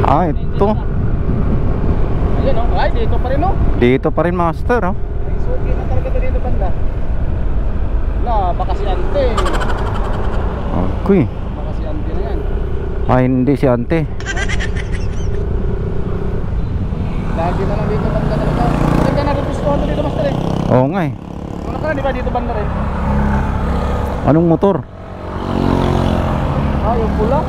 Ah, ito. Ayan oh, ay dito pa rin oh. Dito pa rin, master, oh. Ay, suki na talaga to dito banda. Baka si ante. Okay. Baka si ante na yan. Ay, hindi si ante. Lagi na lang dito banda talaga. Kasi ka nagugustuhan to dito master eh. Oo nga eh. Ano ka na di ba dito banda rin? Anong motor? Ah, yung pula.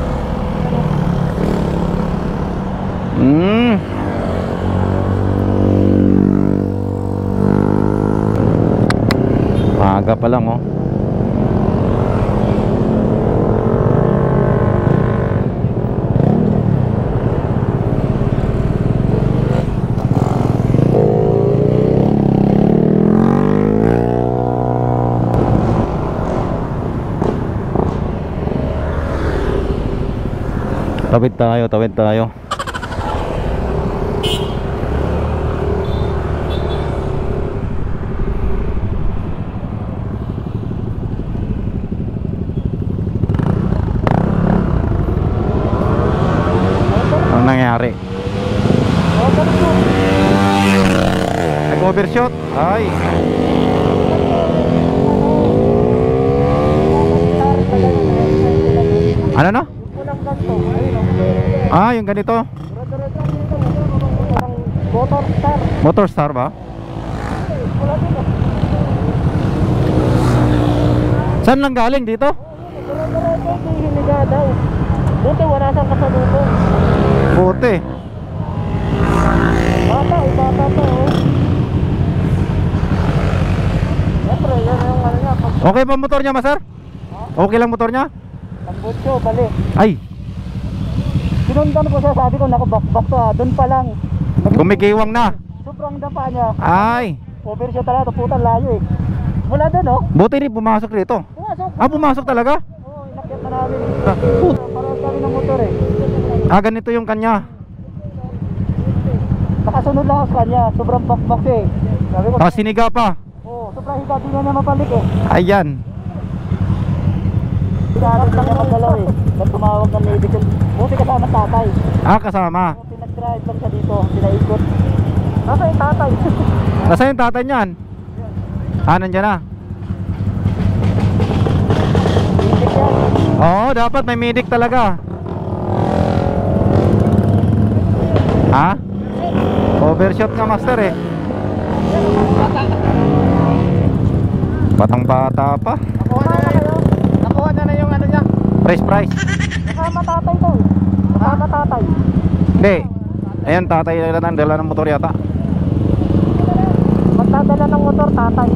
Maaga pa lang, oh. Tawid tayo, tawid tayo. Anong nangyari? Nag-overshot? Ay. Ano no? Ah, yung ganito. Motor Star. Motor Star ba? Saan lang galing dito? Hiniga daw. Buti wala siyang kasalubong. Buti. Bata pa oh. Siyempre, yan yung ano niya. Okay ba motor niya, master? Okay lang motor niya? Pambutso, bali. Ay, Sinundan ko siya, sabi ko, naku, back to ha. Doon pa lang. gumigiwang na. Sobrang dapa niya. Ay, Overshot talaga, putan layo eh. Mula doon oh. buti rin pumasok dito. Pumasok. Ah, pumasok talaga? Oo, inakyat na namin. Put. Parang kami ng motor eh. Ah, ganito yung kanya. Nakasunod lang ako sa kanya, sobrang bakbak siya eh. Sabi ko, Ah, siniga pa. oo, sobrang higa, di na niya mapalik eh. Ayan. Pinarap lang niya magdalaw eh. Ba't tumawag ng Navy Seal? Buti kasama tatay. Ah, kasama. Pinag-drive lang siya dito, pinaikot. Nasa yung tatay? Nasaan yung tatay niyan? Ah, nandiyan na. Itik yan. Oo, dapat may medic talaga. Ha? Overshot nga, master eh. Batang bata pa. Nakuha na yung ano niya. Price. Kasama tatay to eh. Kasama tatay. Hindi. Ayun, tatay dala ng motor yata. Magdadala ng motor tatay.